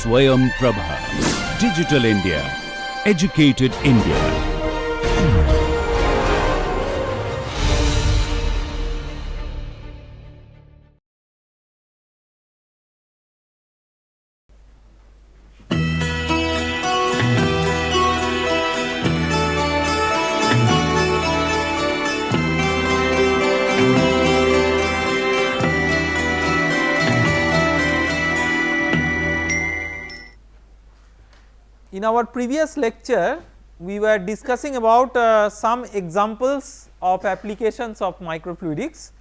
Swayamprabha. Digital India. Educated India. In our previous lecture, we were discussing about some examples of applications of microfluidics,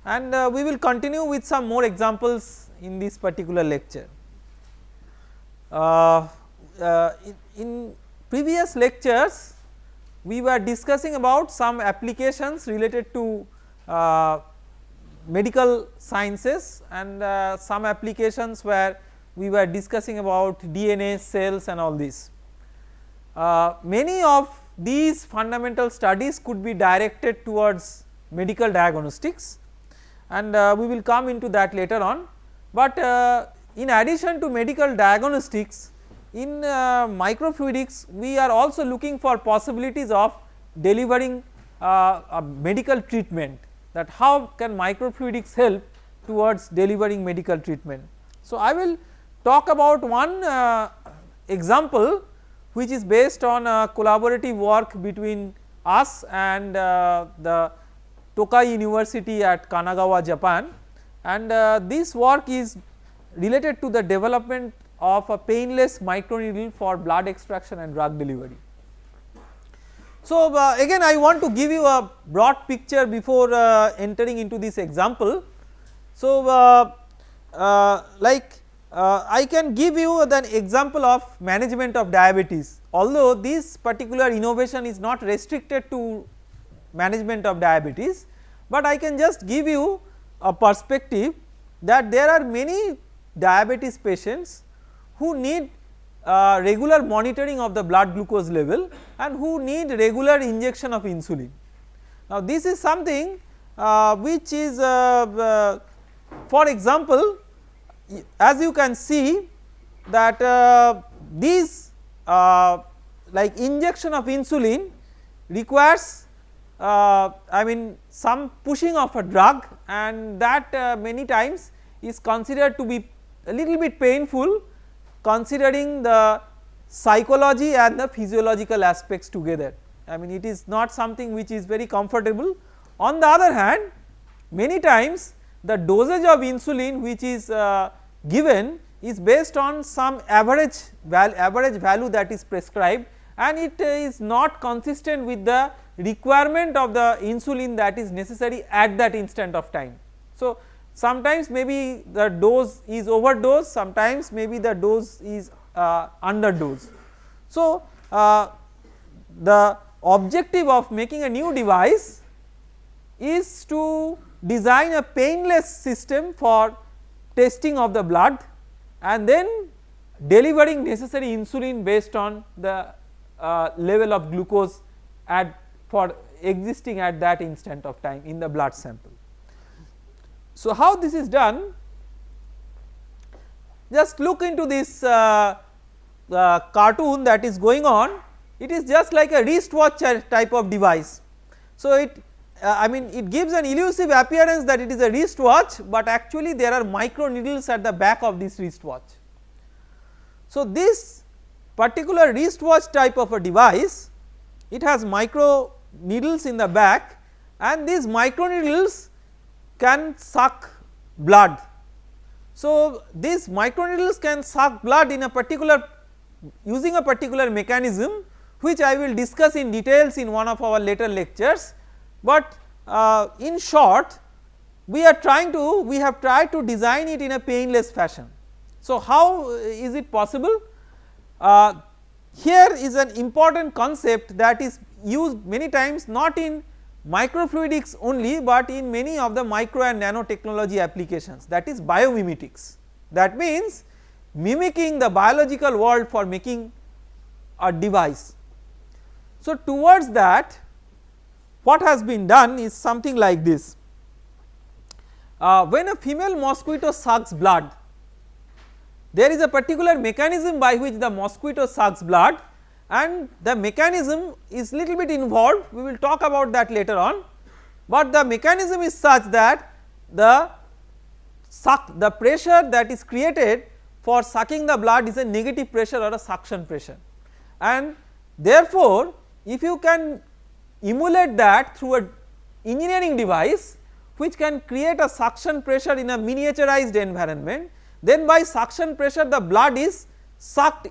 and we will continue with some more examples in this particular lecture. In previous lectures, we were discussing about some applications related to medical sciences, and some applications where we were discussing about DNA, cells and all this. Many of these fundamental studies could be directed towards medical diagnostics, and we will come into that later on. But in addition to medical diagnostics, in microfluidics we are also looking for possibilities of delivering a medical treatment, that how can microfluidics help towards delivering medical treatment. So, I will talk about one example which is based on collaborative work between us and the Tokai University at Kanagawa, Japan, and this work is related to the development of a painless microneedle for blood extraction and drug delivery. So, again I want to give you a broad picture before entering into this example. So, I can give you an example of management of diabetes, although this particular innovation is not restricted to management of diabetes, but I can just give you a perspective that there are many diabetes patients who need regular monitoring of the blood glucose level and who need regular injection of insulin. Now, this is something which is for example, as you can see that these like injection of insulin requires I mean some pushing of a drug, and that many times is considered to be a little bit painful considering the psychology and the physiological aspects together. I mean it is not something which is very comfortable. On the other hand, many times the dosage of insulin which is given is based on some average value that is prescribed, and it is not consistent with the requirement of the insulin that is necessary at that instant of time. So, sometimes maybe the dose is overdose, sometimes maybe the dose is underdose. So, the objective of making a new device is to design a painless system for testing of the blood and then delivering necessary insulin based on the level of glucose for existing at that instant of time in the blood sample. So, how this is done? Just look into this cartoon that is going on. It is just like a wristwatch type of device. So, I mean it gives an elusive appearance that it is a wristwatch, but actually there are micro needles at the back of this wristwatch. So, this particular wristwatch type of a device, it has micro needles in the back, and these micro needles can suck blood. So, these micro needles can suck blood in a particular using a particular mechanism, which I will discuss in details in one of our later lectures. But in short, we have tried to design it in a painless fashion. So, how is it possible? Here is an important concept that is used many times, not in microfluidics only, but in many of the micro and nanotechnology applications, that is biomimetics. That means mimicking the biological world for making a device. So, towards that, what has been done is something like this. When a female mosquito sucks blood, there is a particular mechanism by which the mosquito sucks blood, and the mechanism is little bit involved, we will talk about that later on, but the mechanism is such that the pressure that is created for sucking the blood is a negative pressure or a suction pressure, and therefore, if you can emulate that through a engineering device which can create a suction pressure in a miniaturized environment, then by suction pressure the blood is sucked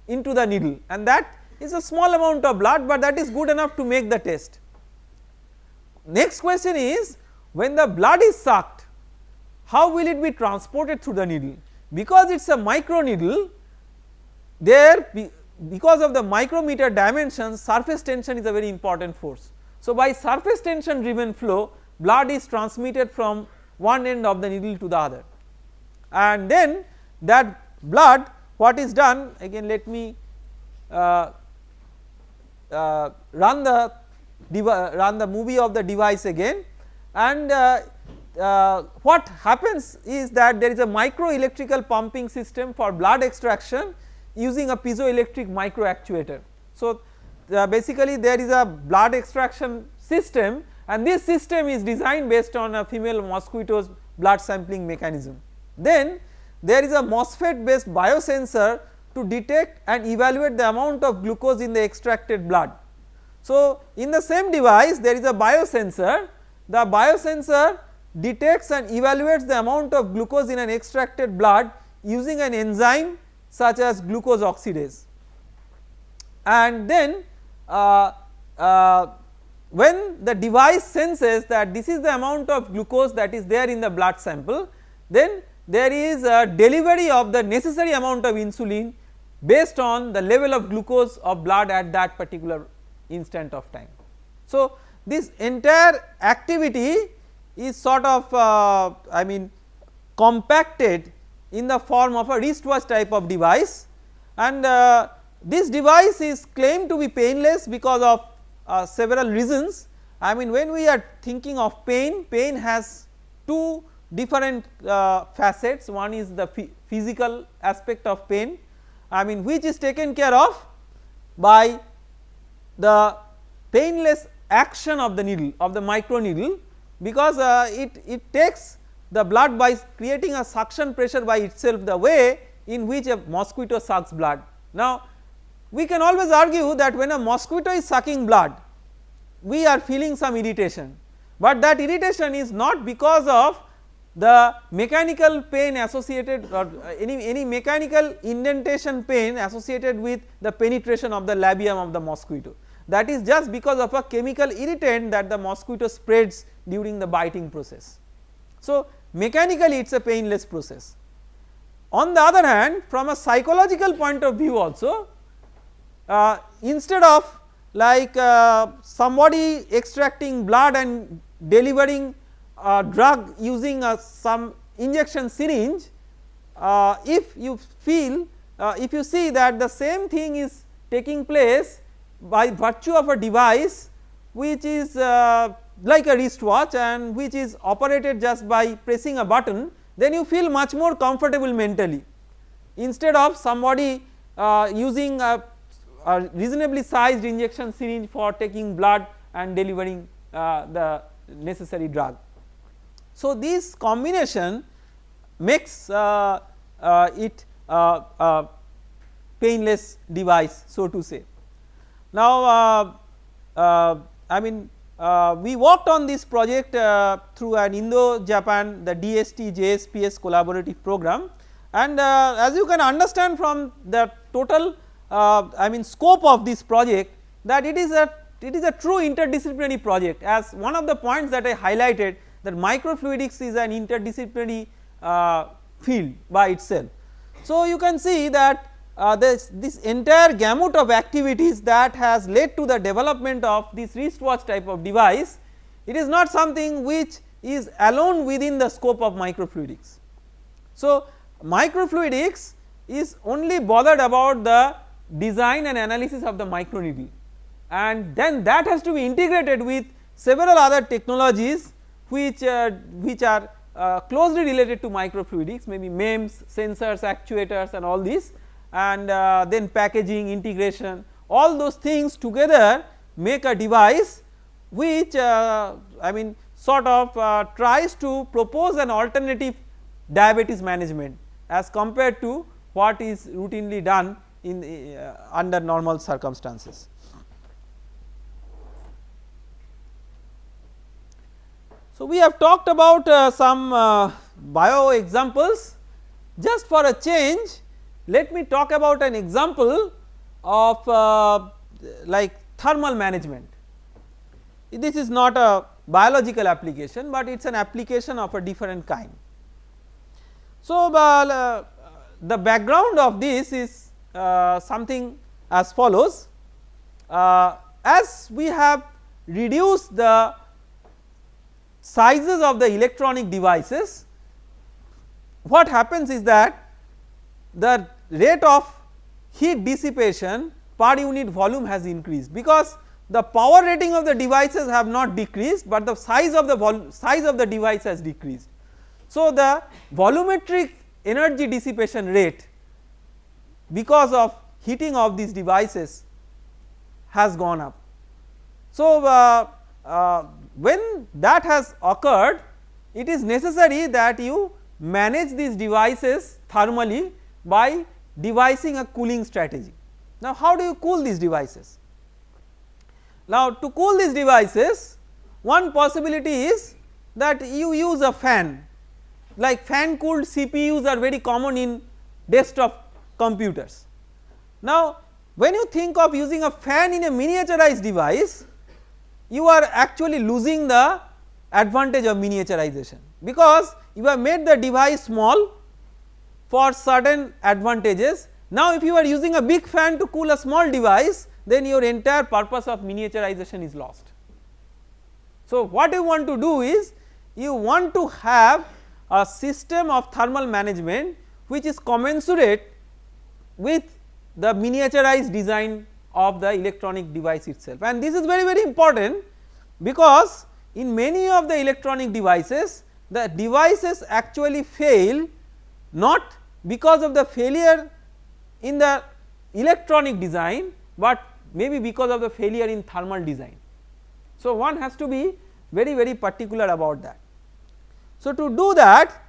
into the needle, and that is a small amount of blood, but that is good enough to make the test. Next question is, when the blood is sucked, how will it be transported through the needle? Because it is a micro needle, there because of the micrometer dimensions, surface tension is a very important force. So, by surface tension driven flow, blood is transmitted from one end of the needle to the other, and then that blood, what is done, again let me run the movie of the device again, and what happens is that there is a micro electrical pumping system for blood extraction using a piezoelectric micro actuator. So, basically there is a blood extraction system, and this system is designed based on a female mosquito's blood sampling mechanism. Then there is a MOSFET based biosensor to detect and evaluate the amount of glucose in the extracted blood. So, in the same device there is a biosensor, the biosensor detects and evaluates the amount of glucose in an extracted blood using an enzyme such as glucose oxidase, and then when the device senses that this is the amount of glucose that is there in the blood sample, then there is a delivery of the necessary amount of insulin based on the level of glucose of blood at that particular instant of time. So, this entire activity is sort of compacted in the form of a wristwatch type of device, and this device is claimed to be painless because of several reasons. I mean, when we are thinking of pain, pain has two different facets. One is the physical aspect of pain, I mean, which is taken care of by the painless action of the needle, of the micro needle, because it takes the blood by creating a suction pressure by itself, the way in which a mosquito sucks blood. Now, we can always argue that when a mosquito is sucking blood, we are feeling some irritation, but that irritation is not because of the mechanical pain associated or any mechanical indentation pain associated with the penetration of the labium of the mosquito. That is just because of a chemical irritant that the mosquito spreads during the biting process. So, mechanically it is a painless process. On the other hand, from a psychological point of view also, instead of like somebody extracting blood and delivering a drug using some injection syringe, if you feel if you see that the same thing is taking place by virtue of a device which is like a wristwatch and which is operated just by pressing a button, then you feel much more comfortable mentally, instead of somebody using a reasonably sized injection syringe for taking blood and delivering the necessary drug. So, this combination makes it a painless device, so to say. Now, I mean we worked on this project through an Indo-Japan, the DST-JSPS collaborative program, and as you can understand from the total I mean scope of this project, that it is a true interdisciplinary project, as one of the points that I highlighted, that microfluidics is an interdisciplinary field by itself. So, you can see that this entire gamut of activities that has led to the development of this wristwatch type of device, it is not something which is alone within the scope of microfluidics. So, microfluidics is only bothered about the design and analysis of the micro needle, and then that has to be integrated with several other technologies which are closely related to microfluidics, maybe MEMS, sensors, actuators and all these, and then packaging, integration, all those things together make a device which I mean sort of tries to propose an alternative diabetes management as compared to what is routinely done in under normal circumstances. So, we have talked about some bio examples. Just for a change, let me talk about an example of like thermal management. This is not a biological application, but it is an application of a different kind. So, the background of this is something as follows. As we have reduced the sizes of the electronic devices, what happens is that the rate of heat dissipation per unit volume has increased, because the power rating of the devices have not decreased, but the size of the device has decreased. So, the volumetric energy dissipation rate because of heating of these devices has gone up. So, when that has occurred, it is necessary that you manage these devices thermally by devising a cooling strategy. Now, how do you cool these devices? Now, to cool these devices, one possibility is that you use a fan, like fan cooled CPUs are very common in desktop computers. Now, when you think of using a fan in a miniaturized device, you are actually losing the advantage of miniaturization, because you have made the device small for certain advantages. Now, if you are using a big fan to cool a small device, then your entire purpose of miniaturization is lost. So, what you want to do is you want to have a system of thermal management which is commensurate with the miniaturized design of the electronic device itself, and this is very important, because in many of the electronic devices the devices actually fail not because of the failure in the electronic design, but maybe because of the failure in thermal design. So, one has to be very particular about that. So, to do that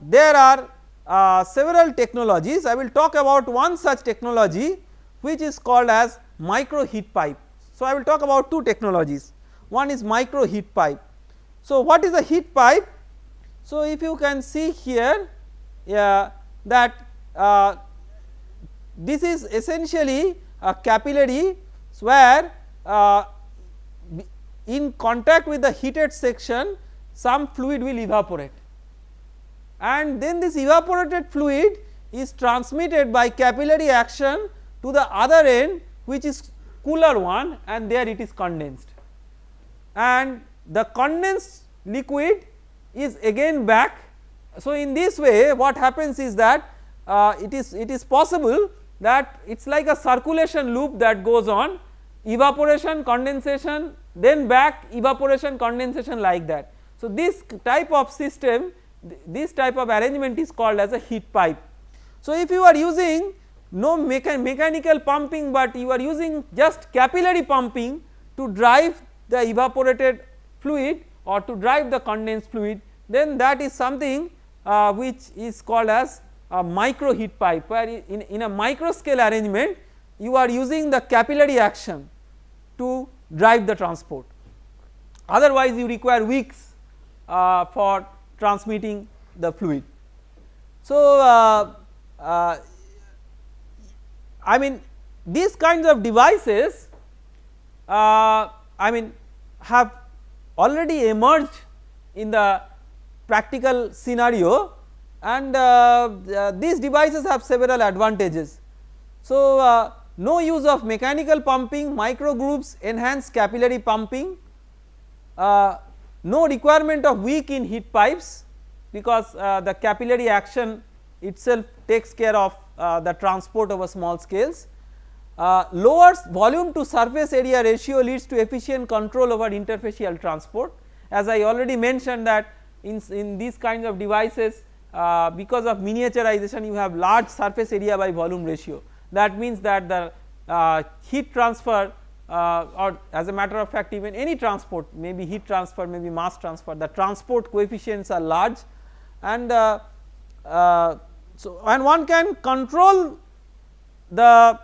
there are several technologies. I will talk about one such technology which is called as micro heat pipe. So, I will talk about two technologies. One is micro heat pipe. So, what is a heat pipe? So, if you can see here that this is essentially a capillary where in contact with the heated section some fluid will evaporate, and then this evaporated fluid is transmitted by capillary action to the other end, which is cooler one, and there it is condensed, and the condensed liquid is again back. So, in this way what happens is that it is possible that it is like a circulation loop that goes on, evaporation, condensation, then back, evaporation, condensation, like that. So, this type of system, this type of arrangement is called as a heat pipe. So, if you are using no mechanical pumping, but you are using just capillary pumping to drive the evaporated fluid or to drive the condensed fluid, then that is something which is called as a micro heat pipe, where in a micro scale arrangement you are using the capillary action to drive the transport, otherwise you require weeks for transmitting the fluid. So, I mean these kinds of devices I mean have already emerged in the practical scenario, and these devices have several advantages. So, no use of mechanical pumping, micro grooves enhance capillary pumping, no requirement of wick in heat pipes, because the capillary action itself takes care of the transport over small scales, lowers volume to surface area ratio, leads to efficient control over interfacial transport. As I already mentioned that in these kinds of devices because of miniaturization you have large surface area by volume ratio. That means that the heat transfer or as a matter of fact even any transport, maybe heat transfer, maybe mass transfer, the transport coefficients are large, and so and one can control the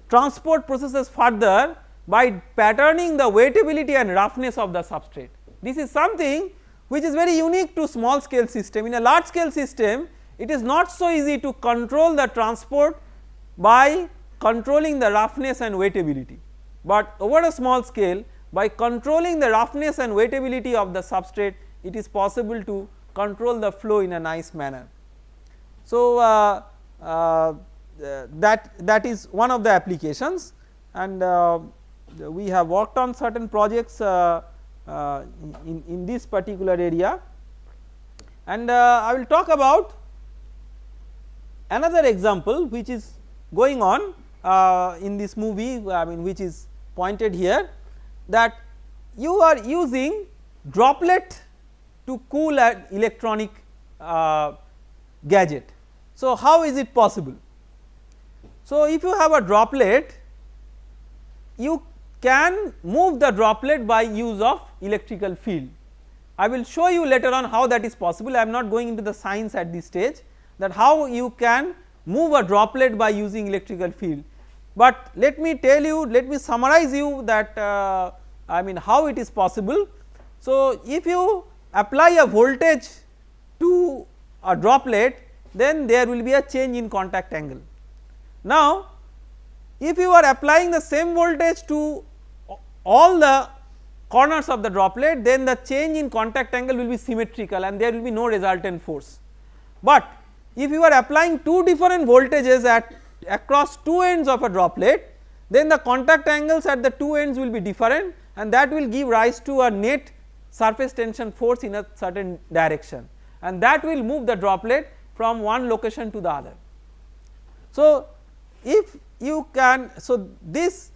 transport processes further by patterning the wettability and roughness of the substrate. This is something which is very unique to small scale system. In a large scale system it is not so easy to control the transport by controlling the roughness and wettability, but over a small scale by controlling the roughness and wettability of the substrate it is possible to control the flow in a nice manner. So, that is one of the applications, and we have worked on certain projects in this particular area, and I will talk about another example which is going on in this movie, I mean which is pointed here, that you are using droplet to cool an electronic gadget. So, how is it possible? So, if you have a droplet, you can move the droplet by use of electrical field. I will show you later on how that is possible. I am not going into the science at this stage, that how you can move a droplet by using electrical field, but let me tell you, let me summarize you that I mean how it is possible. So, if you apply a voltage to a droplet, then there will be a change in contact angle. Now, if you are applying the same voltage to all the corners of the droplet, then the change in contact angle will be symmetrical and there will be no resultant force. But if you are applying two different voltages at across two ends of a droplet, then the contact angles at the two ends will be different, and that will give rise to a net surface tension force in a certain direction, and that will move the droplet from one location to the other. So, if you can, so this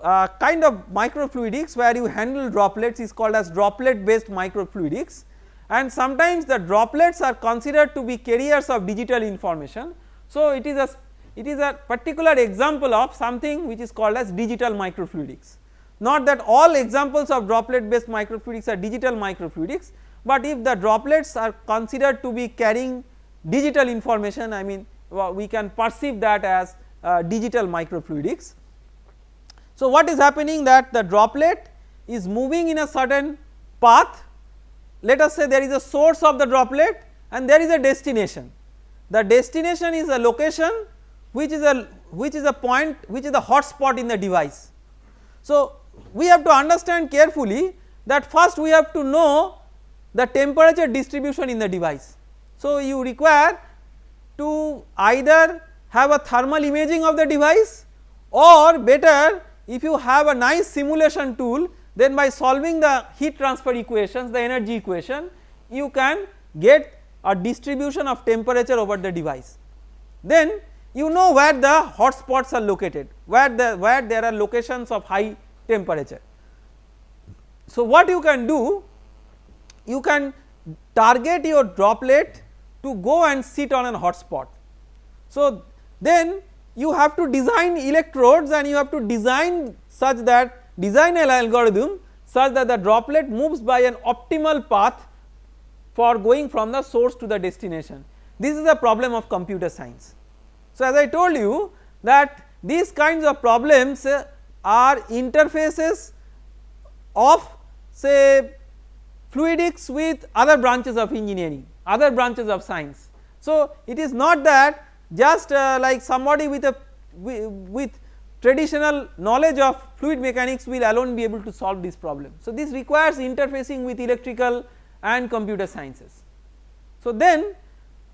kind of microfluidics where you handle droplets is called as droplet based microfluidics, and sometimes the droplets are considered to be carriers of digital information. So, it is a particular example of something which is called as digital microfluidics. Not that all examples of droplet based microfluidics are digital microfluidics, but if the droplets are considered to be carrying digital information, I mean we can perceive that as digital microfluidics. So, what is happening, that the droplet is moving in a certain path. Let us say there is a source of the droplet and there is a destination. The destination is a location which is a point, which is the hotspot in the device. So, we have to understand carefully that first we have to know the temperature distribution in the device. So, you require to either have a thermal imaging of the device, or better if you have a nice simulation tool, then by solving the heat transfer equations, the energy equation, you can get a distribution of temperature over the device. Then you know where the hotspots are located, where there are locations of high temperature. So, what you can do, you can target your droplet to go and sit on a hotspot. So, then you have to design electrodes and you have to design such that, design an algorithm such that the droplet moves by an optimal path for going from the source to the destination. This is a problem of computer science. So, as I told you that these kinds of problems are interfaces of say fluidics with other branches of engineering, other branches of science. So, it is not that just like somebody with traditional knowledge of fluid mechanics will alone be able to solve this problem. So, this requires interfacing with electrical and computer sciences. So, then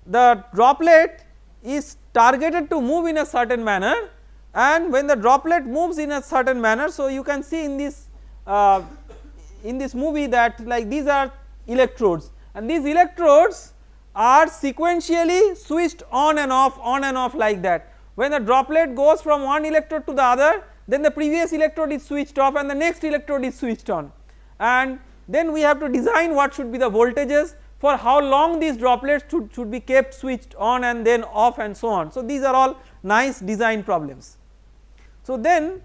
the droplet is targeted to move in a certain manner, and when the droplet moves in a certain manner, so you can see in this movie that like these are electrodes, and these electrodes are sequentially switched on and off like that. When the droplet goes from one electrode to the other, then the previous electrode is switched off and the next electrode is switched on, and then we have to design what should be the voltages, for how long these droplets should be kept switched on and then off and so on. So, these are all nice design problems. So, then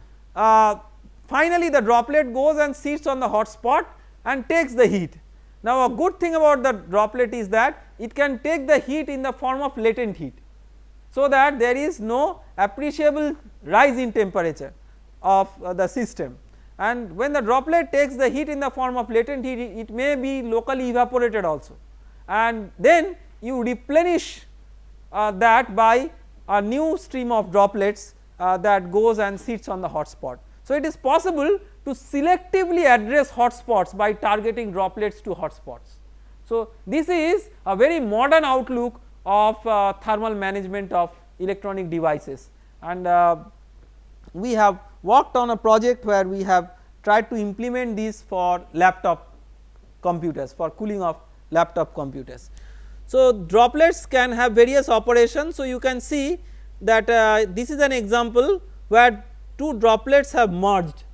finally the droplet goes and sits on the hot spot and takes the heat. Now, a good thing about the droplet is that it can take the heat in the form of latent heat, so that there is no appreciable rise in temperature of the system, and when the droplet takes the heat in the form of latent heat, it may be locally evaporated also, and then you replenish that by a new stream of droplets that goes and sits on the hot spot. So, it is possible to selectively address hot spots by targeting droplets to hot spots. So, this is a very modern outlook of thermal management of electronic devices, and we have worked on a project where we have tried to implement this for laptop computers, for cooling of laptop computers. So, droplets can have various operations. So, you can see that this is an example where two droplets have merged,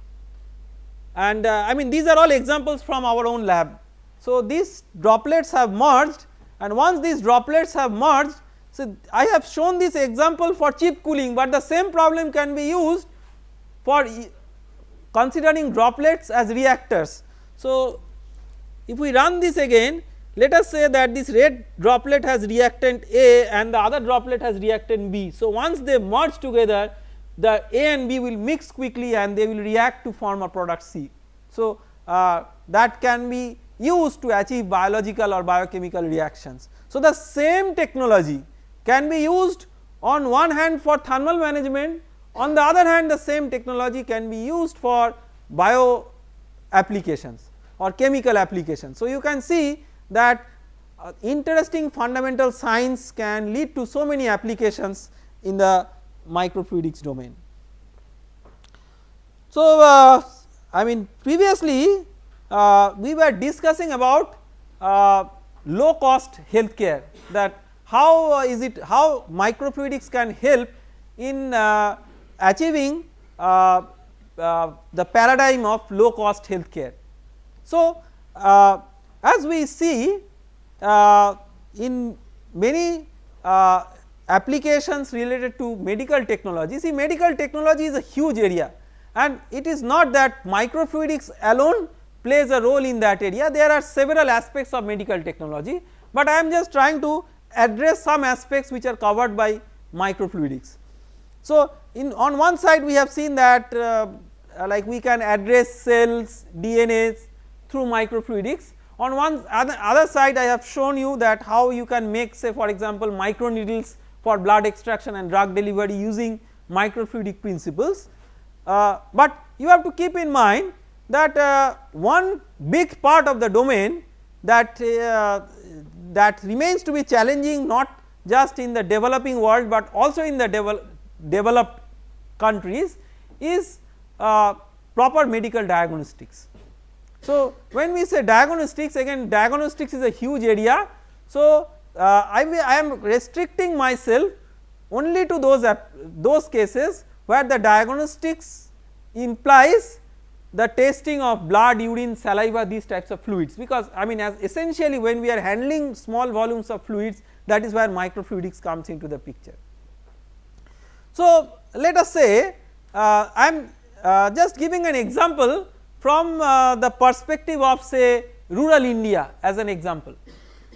and I mean these are all examples from our own lab. So, these droplets have merged, and once these droplets have merged, so I have shown this example for chip cooling, but the same problem can be used for considering droplets as reactors. So, if we run this again, let us say that this red droplet has reactant A and the other droplet has reactant B. So, once they merge together, the A and B will mix quickly and they will react to form a product C. So, that can be used to achieve biological or biochemical reactions. So, the same technology can be used on one hand for thermal management, on the other hand the same technology can be used for bio applications or chemical applications. So, you can see that interesting fundamental science can lead to so many applications in the microfluidics domain. So, I mean previously we were discussing about low cost healthcare, that how how microfluidics can help in achieving the paradigm of low cost healthcare. So, as we see in many applications related to medical technology, see medical technology is a huge area, and it is not that microfluidics alone plays a role in that area. There are several aspects of medical technology, but I am just trying to address some aspects which are covered by microfluidics. So, on one side we have seen that like we can address cells, DNAs through microfluidics. On one other side I have shown you that how you can make, say for example, microneedles for blood extraction and drug delivery using microfluidic principles, but you have to keep in mind that one big part of the domain that that remains to be challenging, not just in the developing world but also in the developed countries, is proper medical diagnostics. So, when we say diagnostics, again diagnostics is a huge area. So, I am restricting myself only to those cases where the diagnostics implies the testing of blood, urine, saliva, these types of fluids, because I mean as essentially when we are handling small volumes of fluids, that is where microfluidics comes into the picture. So, let us say I am just giving an example from the perspective of say rural India as an example.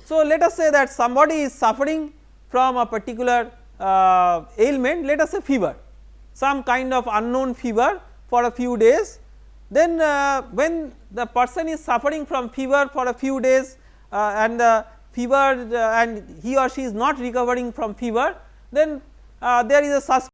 So, let us say that somebody is suffering from a particular ailment, let us say fever, some kind of unknown fever for a few days. Then when the person is suffering from fever for a few days and the fever and he or she is not recovering from fever, then there is a suspicion